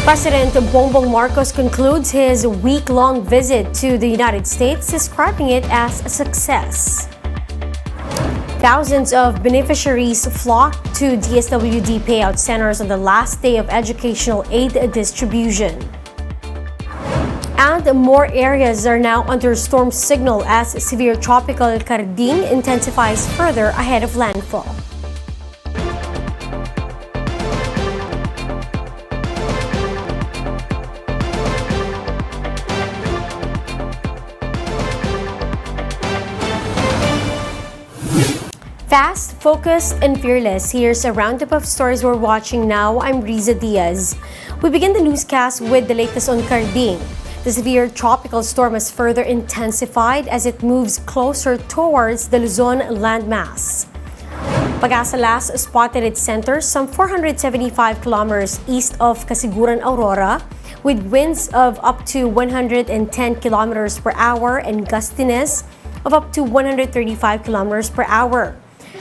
President Bongbong Marcos concludes his week-long visit to the United States, describing it as a success. Thousands of beneficiaries flocked to DSWD payout centers on the last day of educational aid distribution. And more areas are now under storm signal as severe tropical Karding intensifies further ahead of landfall. Fast, focused, and fearless. Here's a roundup of stories we're watching now. I'm Riza Diaz. We begin the newscast with the latest on Karding. The severe tropical storm has further intensified as it moves closer towards the Luzon landmass. Pag-asa last spotted its center some 475 kilometers east of Casiguran, Aurora, with winds of up to 110 kilometers per hour and gustiness of up to 135 kilometers per hour.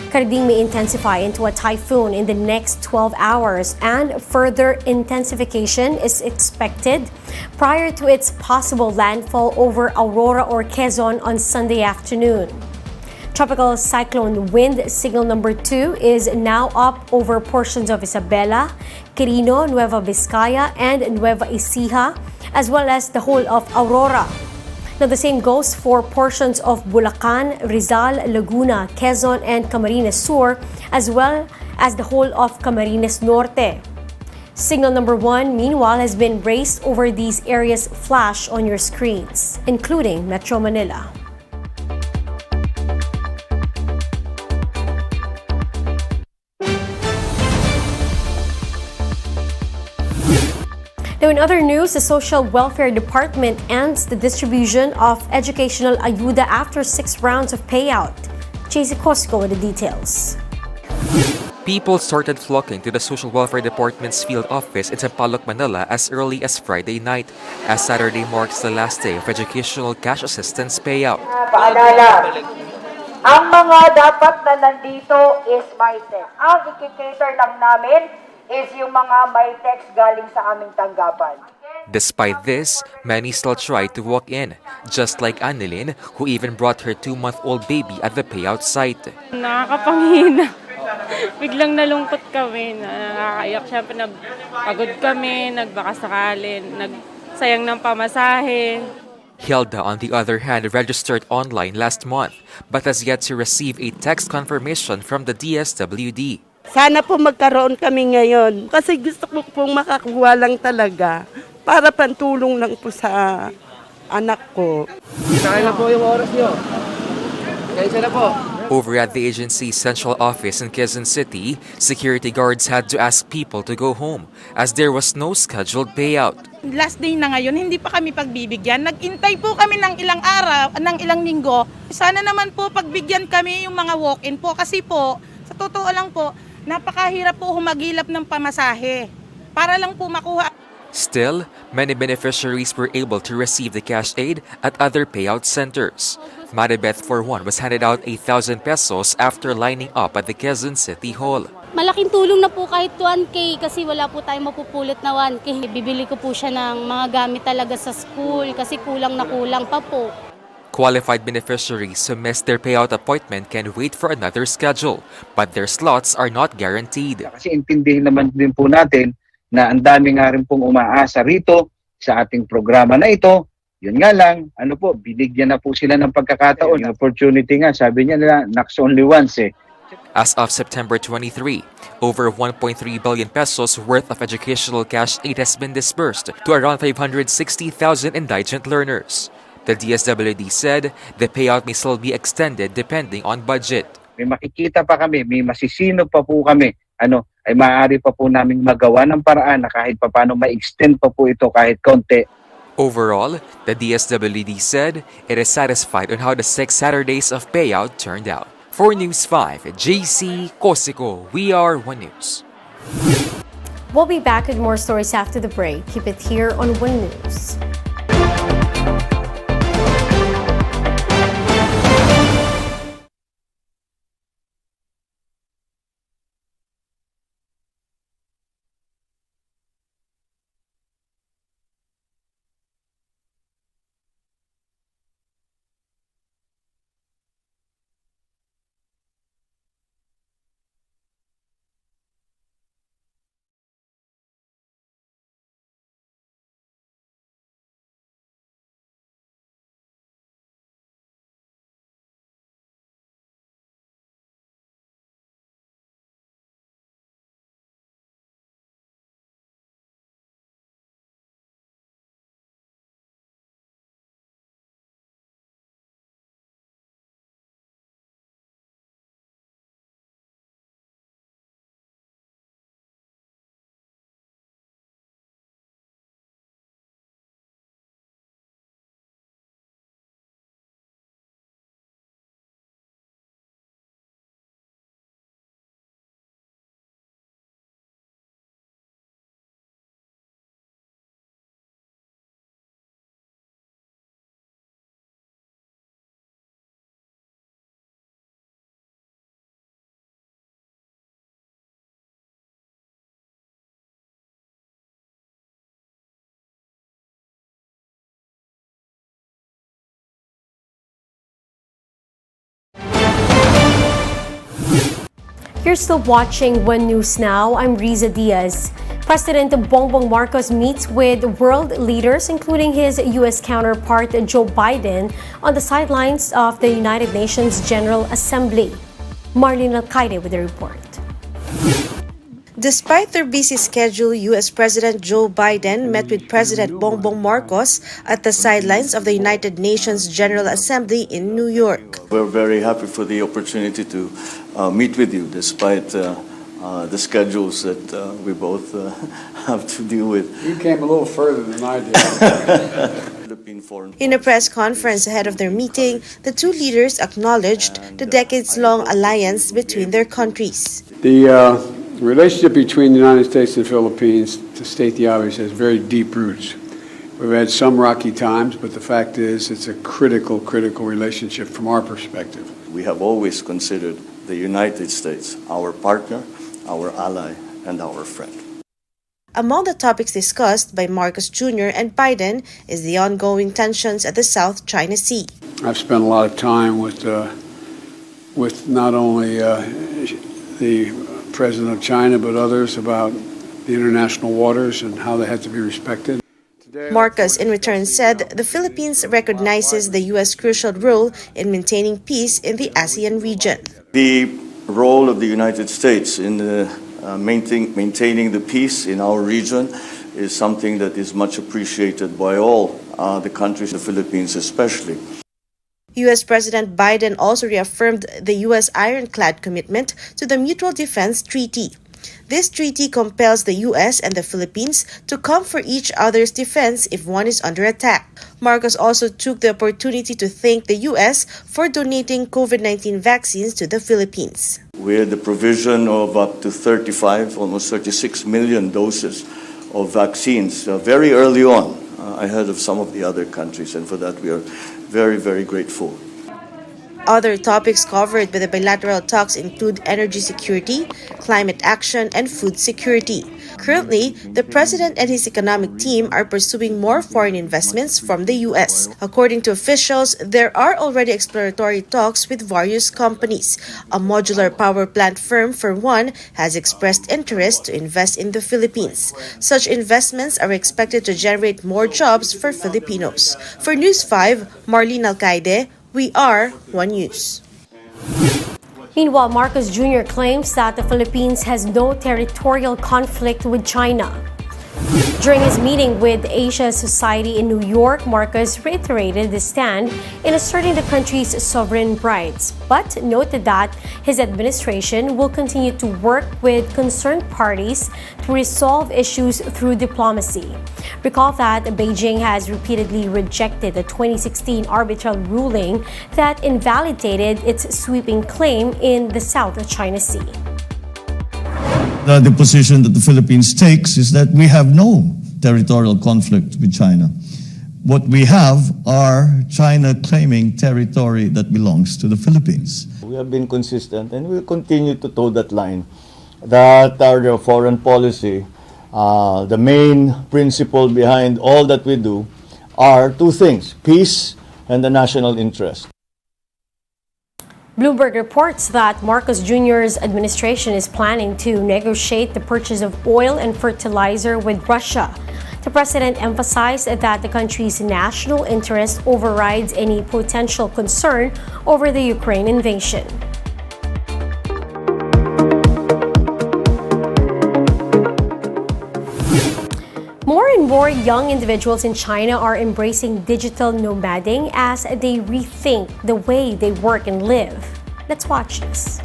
Karding may intensify into a typhoon in the next 12 hours, and further intensification is expected prior to its possible landfall over Aurora or Quezon on Sunday afternoon. Tropical cyclone wind signal number 2 is now up over portions of Isabela, Quirino, Nueva Vizcaya, and Nueva Ecija, as well as the whole of Aurora. Now, the same goes for portions of Bulacan, Rizal, Laguna, Quezon, and Camarines Sur, as well as the whole of Camarines Norte. Signal number 1, meanwhile, has been raised over these areas flash on your screens, including Metro Manila. Now, in other news, the Social Welfare Department ends the distribution of educational ayuda after 6 rounds of payout. JC Cosco with the details. People started flocking to the Social Welfare Department's field office in Sampaloc, Manila as early as Friday night, as Saturday marks the last day of educational cash assistance payout. Paalala, ang mga dapat na nandito is MyTech. Ang ikikater lang namin is yung mga MyTechs galing sa aming tanggapan. Despite this, many still tried to walk in, just like Annalyn, who even brought her 2-month-old baby at the payout site. Nakakapangina. Biglang nalungkot kami, nakakaiyak. Siyempre, pagod kami, nagbakasakali, nagsayang ng pamasahe. Hilda, on the other hand, registered online last month, but has yet to receive a text confirmation from the DSWD. Sana po magkaroon kami ngayon kasi gusto ko pong makakuha lang talaga para pantulong lang po sa anak ko. Kaya na po yung oras nyo. Kaya na po. Over at the agency's central office in Quezon City, security guards had to ask people to go home as there was no scheduled payout. Last day na ngayon, hindi pa kami pagbibigyan. Nag-intay po kami ng ilang araw, ng ilang linggo. Sana naman po pagbigyan kami yung mga walk-in po kasi po, sa totoo lang po, napakahirap po humagilap ng pamasahe para lang po makuha. Still, many beneficiaries were able to receive the cash aid at other payout centers. Maribeth, for one, was handed out 8,000 pesos after lining up at the Quezon City Hall. Malaking tulong na po kahit 1K kasi wala po tayong mapupulot na 1K. Bibili ko po siya ng mga gamit talaga sa school kasi kulang na kulang pa po. Qualified beneficiaries who missed their payout appointment can wait for another schedule, but their slots are not guaranteed. Kasi intindihin naman din po natin na ang dami nga rin pong umaasa rito sa ating programa na ito. Yun nga lang, binigyan na po sila ng pagkakataon. Yung opportunity nga, sabi niya nila, knocks only once eh. As of September 23, over 1.3 billion pesos worth of educational cash aid has been disbursed to around 560,000 indigent learners. The DSWD said the payout may still be extended depending on budget. May makikita pa kami, may masisino pa po kami. Ay maaari pa po naming magawa ng paraan na kahit paano ma-extend pa po ito kahit konti. Overall, the DSWD said it is satisfied on how the 6 Saturdays of payout turned out. For News 5, JC Cosico, We Are One News. We'll be back with more stories after the break. Keep it here on One News. You're still watching One News Now. I'm Riza Diaz. President Bongbong Marcos meets with world leaders, including his U.S. counterpart Joe Biden, on the sidelines of the United Nations General Assembly. Marlene Alcaide with the report. Despite their busy schedule, U.S. President Joe Biden met with President Bongbong Marcos at the sidelines of the United Nations General Assembly in New York. We're very happy for the opportunity to meet with you despite the schedules that we both have to deal with. You came a little further than I did. In a press conference ahead of their meeting, the two leaders acknowledged the decades-long alliance between their countries. The relationship between the United States and the Philippines, to state the obvious, has very deep roots. We've had some rocky times, but the fact is it's a critical relationship from our perspective. We have always considered the United States our partner, our ally, and our friend. Among the topics discussed by Marcos Jr. and Biden is the ongoing tensions at the South China Sea. I've spent a lot of time with not only the President of China, but others about the international waters and how they have to be respected. Marcos, in return, said the Philippines recognizes the U.S. crucial role in maintaining peace in the ASEAN region. The role of the United States in maintaining the peace in our region is something that is much appreciated by all the countries, the Philippines especially. U.S. President Biden also reaffirmed the U.S. ironclad commitment to the Mutual Defense Treaty. This treaty compels the U.S. and the Philippines to come for each other's defense if one is under attack. Marcos also took the opportunity to thank the U.S. for donating COVID-19 vaccines to the Philippines. With the provision of up to almost 36 million doses of vaccines very early on, ahead of some of the other countries, and for that we are very grateful. Other topics covered by the bilateral talks include energy security, climate action, and food security. Currently, the president and his economic team are pursuing more foreign investments from the U.S. According to officials, there are already exploratory talks with various companies. A modular power plant firm, for one, has expressed interest to invest in the Philippines. Such investments are expected to generate more jobs for Filipinos. For News 5, Marlene Alcaide, we are One News. Meanwhile, Marcos Jr. claims that the Philippines has no territorial conflict with China. During his meeting with Asia Society in New York, Marcos reiterated his stand in asserting the country's sovereign rights, but noted that his administration will continue to work with concerned parties to resolve issues through diplomacy. Recall that Beijing has repeatedly rejected the 2016 arbitral ruling that invalidated its sweeping claim in the South China Sea. The position that the Philippines takes is that we have no territorial conflict with China. What we have are China claiming territory that belongs to the Philippines. We have been consistent and we'll continue to toe that line. That our foreign policy, the main principle behind all that we do are two things: peace and the national interest. Bloomberg reports that Marcos Jr.'s administration is planning to negotiate the purchase of oil and fertilizer with Russia. The president emphasized that the country's national interest overrides any potential concern over the Ukraine invasion. More and more young individuals in China are embracing digital nomading as they rethink the way they work and live. Let's watch this.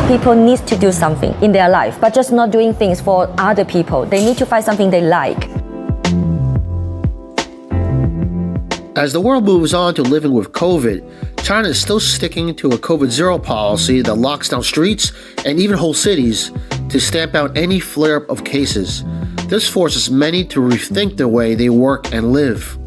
People need to do something in their life, but just not doing things for other people. They need to find something they like. As the world moves on to living with COVID, China is still sticking to a COVID-0 policy that locks down streets and even whole cities to stamp out any flare-up of cases. This forces many to rethink the way they work and live.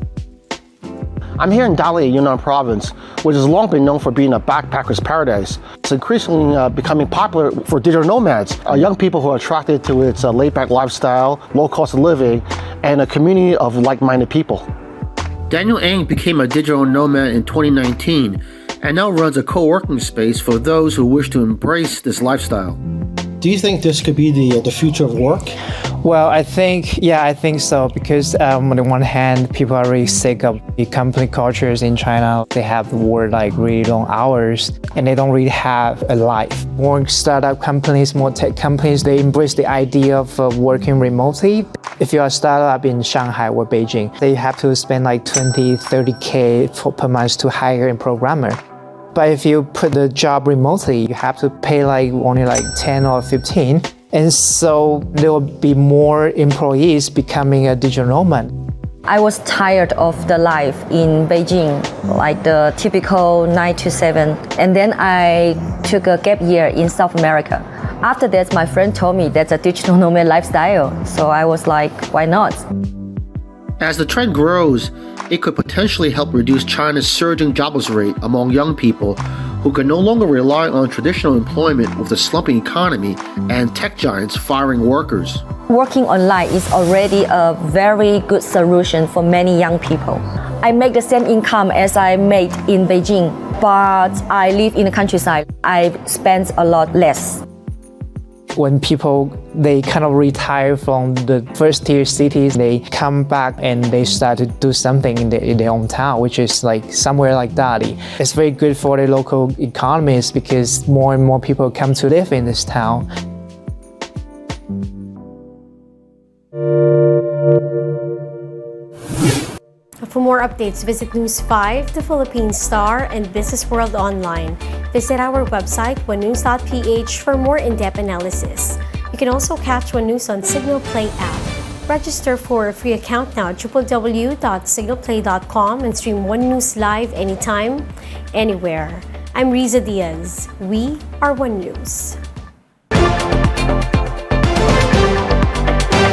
I'm here in Dali, Yunnan province, which has long been known for being a backpacker's paradise. It's increasingly becoming popular for digital nomads, young people who are attracted to its laid-back lifestyle, low cost of living, and a community of like-minded people. Daniel Ang became a digital nomad in 2019 and now runs a co-working space for those who wish to embrace this lifestyle. Do you think this could be the future of work? Well, I think so, because on the one hand, people are really sick of the company cultures in China. They have to work like really long hours, and they don't really have a life. More startup companies, more tech companies, they embrace the idea of working remotely. If you're a startup in Shanghai or Beijing, they have to spend like 20, 30K per month to hire a programmer. But if you put the job remotely, you have to pay only 10 or 15. And so there will be more employees becoming a digital nomad. I was tired of the life in Beijing, like the typical 9 to 7. And then I took a gap year in South America. After that, my friend told me that's a digital nomad lifestyle. So I was like, why not? As the trend grows, it could potentially help reduce China's surging jobless rate among young people who can no longer rely on traditional employment with the slumping economy and tech giants firing workers. Working online is already a very good solution for many young people. I make the same income as I made in Beijing, but I live in the countryside. I spend a lot less. When people, they kind of retire from the first tier cities, they come back and they start to do something in their own town, which is like somewhere like Dali. It's very good for the local economies because more and more people come to live in this town. For more updates, visit News 5, The Philippine Star, and Business World Online. Visit our website, onenews.ph, for more in-depth analysis. You can also catch One News on Signal Play app. Register for a free account now at www.signalplay.com and stream One News live anytime, anywhere. I'm Riza Diaz. We are One News.